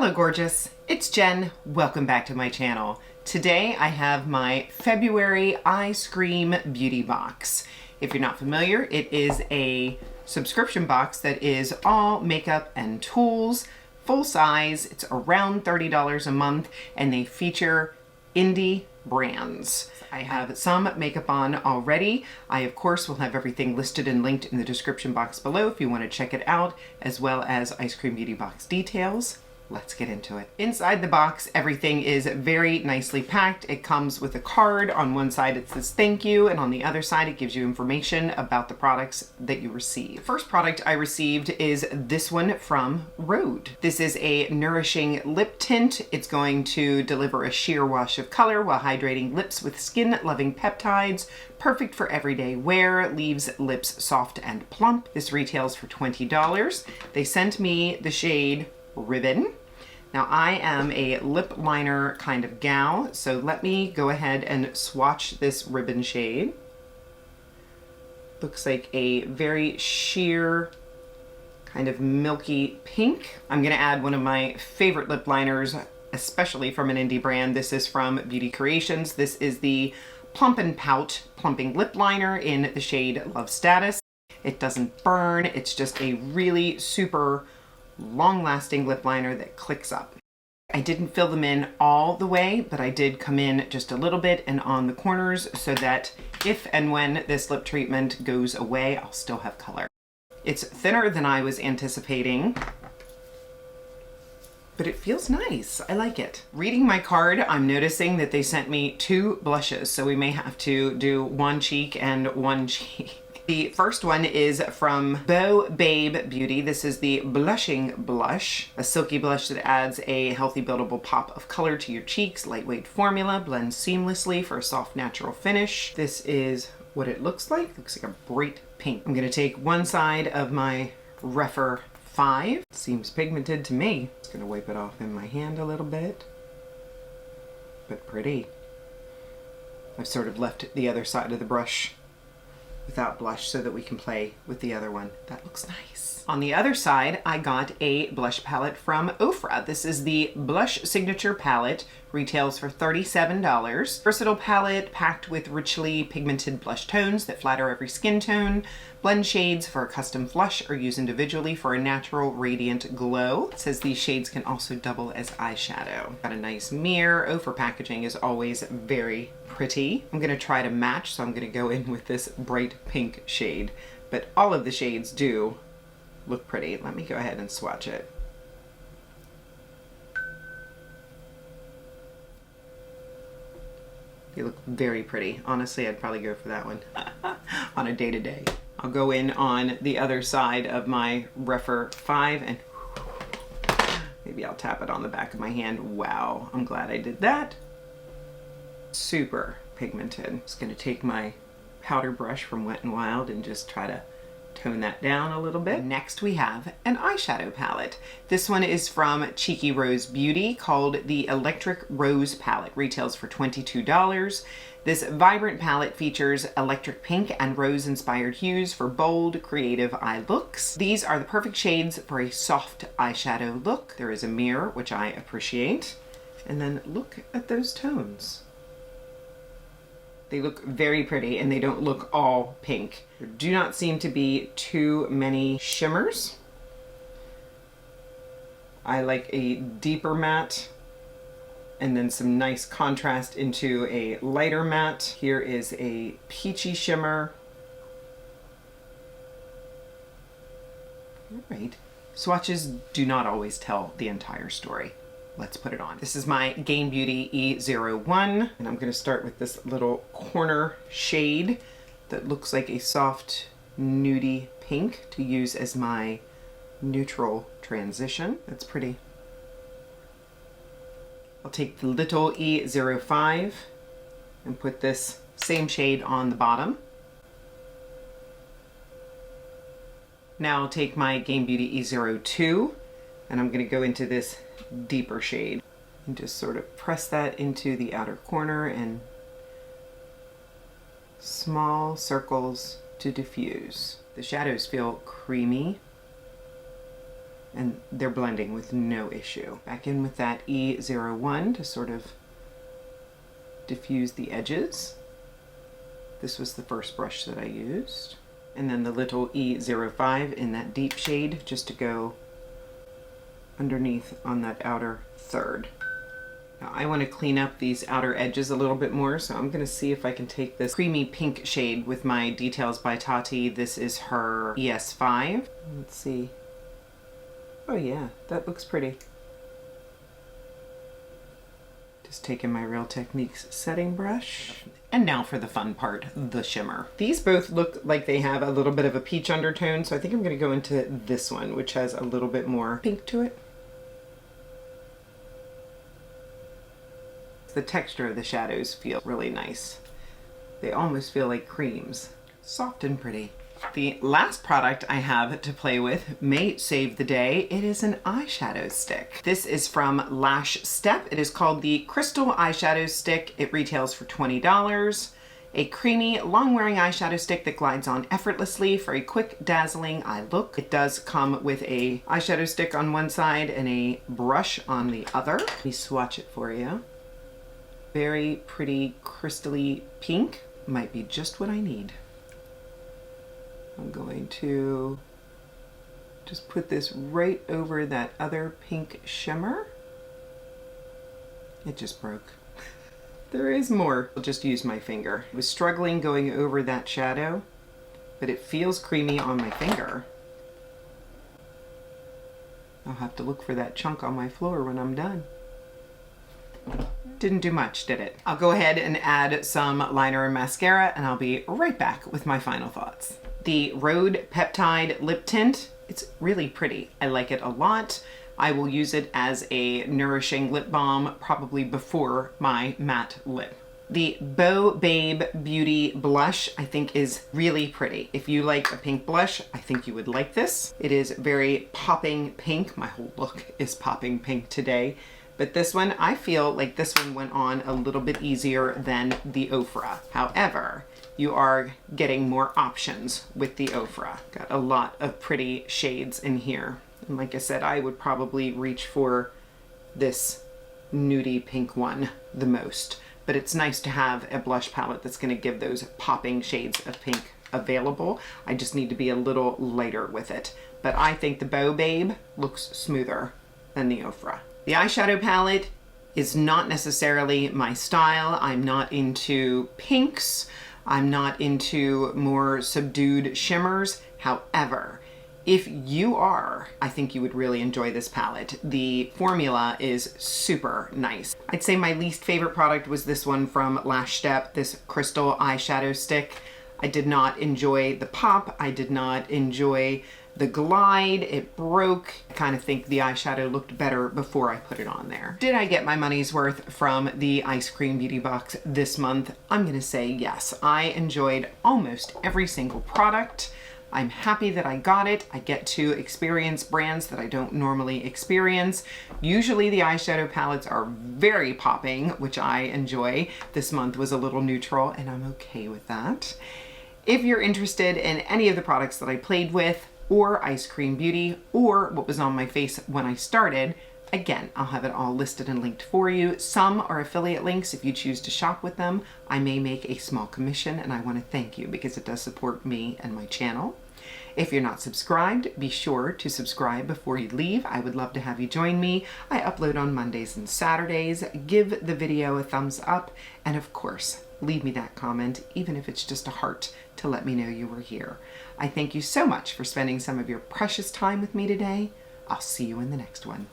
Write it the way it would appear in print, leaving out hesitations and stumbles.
Hello gorgeous, it's Jen. Welcome back to my channel. Today I have my February Eyescream beauty box. If you're not familiar, it is a subscription box that is all makeup and tools, full size. It's around $30 a month and they feature indie brands. I have some makeup on already. I of course will have everything listed and linked in the description box below if you want to check it out, as well as Eyescream beauty box details. Let's get into it. Inside the box, everything is very nicely packed. It comes with a card. On one side it says thank you, and on the other side it gives you information about the products that you receive. The first product I received is this one from Rhode. This is a nourishing lip tint. It's going to deliver a sheer wash of color while hydrating lips with skin-loving peptides. Perfect for everyday wear, leaves lips soft and plump. This retails for $20. They sent me the shade Ribbon. Now I am a lip liner kind of gal, so let me go ahead and swatch this Ribbon shade. Looks like a very sheer, kind of milky pink. I'm gonna add one of my favorite lip liners, especially from an indie brand. This is from Beauty Creations. This is the Plump and Pout Plumping Lip Liner in the shade Love Status. It doesn't burn, it's just a really super long-lasting lip liner that clicks up. I didn't fill them in all the way, but I did come in just a little bit and on the corners so that if and when this lip treatment goes away, I'll still have color. It's thinner than I was anticipating, but it feels nice. I like it. Reading my card, I'm noticing that they sent me 2 blushes, so we may have to do one cheek and one cheek. The first one is from Beau Babe Beauty. This is the Blushing Blush, a silky blush that adds a healthy buildable pop of color to your cheeks. Lightweight formula, blends seamlessly for a soft natural finish. This is what it looks like. Looks like a bright pink. I'm gonna take one side of my Rephr 5. Seems pigmented to me. Just gonna wipe it off in my hand a little bit, but pretty. I've sort of left the other side of the brush without blush so that we can play with the other one. That looks nice. On the other side, I got a blush palette from Ofra. This is the Blush Signature Palette, retails for $37. Versatile palette packed with richly pigmented blush tones that flatter every skin tone. Blend shades for a custom flush or use individually for a natural radiant glow. It says these shades can also double as eyeshadow. Got a nice mirror. Ofra packaging is always very pretty. I'm gonna try to match, so I'm gonna go in with this bright pink shade, but all of the shades do look pretty. Let me go ahead and swatch it. They look very pretty. Honestly, I'd probably go for that one on a day-to-day. I'll go in on the other side of my Rephr 5 and maybe I'll tap it on the back of my hand. Wow, I'm glad I did that. Super pigmented. Just gonna take my powder brush from Wet n Wild and just try to tone that down a little bit. Next we have an eyeshadow palette. This one is from Cheeky Rose Beauty called the Electric Rose Palette. Retails for $22. This vibrant palette features electric pink and rose inspired hues for bold, creative eye looks. These are the perfect shades for a soft eyeshadow look. There is a mirror, which I appreciate. And then look at those tones. They look very pretty and they don't look all pink. There do not seem to be too many shimmers. I like a deeper matte and then some nice contrast into a lighter matte. Here is a peachy shimmer. All right. Swatches do not always tell the entire story. Let's put it on. This is my JennDBeauty E01, and I'm gonna start with this little corner shade that looks like a soft nudie pink to use as my neutral transition. That's pretty. I'll take the little E05 and put this same shade on the bottom. Now I'll take my JennDBeauty E02 and I'm gonna go into this deeper shade and just sort of press that into the outer corner and small circles to diffuse. The shadows feel creamy and they're blending with no issue. Back in with that E01 to sort of diffuse the edges. This was the first brush that I used. And then the little E05 in that deep shade just to go underneath on that outer third. Now I want to clean up these outer edges a little bit more, so I'm going to see if I can take this creamy pink shade with my Details by Tati. This is her ES5. Let's see. Oh yeah, that looks pretty. Just taking my Real Techniques setting brush. And now for the fun part, the shimmer. These both look like they have a little bit of a peach undertone, so I think I'm going to go into this one, which has a little bit more pink to it. The texture of the shadows feel really nice. They almost feel like creams. Soft and pretty. The last product I have to play with may save the day. It is an eyeshadow stick. This is from Lashstep. It is called the Crystal Eyeshadow Stick. It retails for $20. A creamy, long-wearing eyeshadow stick that glides on effortlessly for a quick, dazzling eye look. It does come with a eyeshadow stick on one side and a brush on the other. Let me swatch it for you. Very pretty, crystally pink. Might be just what I need. I'm going to just put this right over that other pink shimmer. It just broke. There is more. I'll just use my finger. I was struggling going over that shadow, but it feels creamy on my finger. I'll have to look for that chunk on my floor when I'm done. Didn't do much, did it? I'll go ahead and add some liner and mascara, and I'll be right back with my final thoughts. The Rhode Peptide Lip Tint, it's really pretty. I like it a lot. I will use it as a nourishing lip balm probably before my matte lip. The Beau Babe Beauty Blush I think is really pretty. If you like a pink blush, I think you would like this. It is very popping pink. My whole look is popping pink today. But this one, I feel like this one went on a little bit easier than the Ofra. However, you are getting more options with the Ofra. Got a lot of pretty shades in here. And like I said, I would probably reach for this nudie pink one the most. But it's nice to have a blush palette that's going to give those popping shades of pink available. I just need to be a little lighter with it. But I think the Beau Babe looks smoother than the Ofra. The eyeshadow palette is not necessarily my style. I'm not into pinks. I'm not into more subdued shimmers. However, if you are, I think you would really enjoy this palette. The formula is super nice. I'd say my least favorite product was this one from Lashstep, this Crystal Eyeshadow Stick. I did not enjoy the pop. I did not enjoy the glide. It broke. I kind of think the eyeshadow looked better before I put it on there. Did I get my money's worth from the Eyescream Beauty Box this month? I'm gonna say yes. I enjoyed almost every single product. I'm happy that I got it. I get to experience brands that I don't normally experience. Usually the eyeshadow palettes are very popping, which I enjoy. This month was a little neutral and I'm okay with that. If you're interested in any of the products that I played with, or Eyescream Beauty, or what was on my face when I started, again, I'll have it all listed and linked for you. Some are affiliate links. If you choose to shop with them, I may make a small commission, and I want to thank you because it does support me and my channel. If you're not subscribed, be sure to subscribe before you leave. I would love to have you join me. I upload on Mondays and Saturdays. Give the video a thumbs up, and of course, leave me that comment, even if it's just a heart, to let me know you were here. I thank you so much for spending some of your precious time with me today. I'll see you in the next one.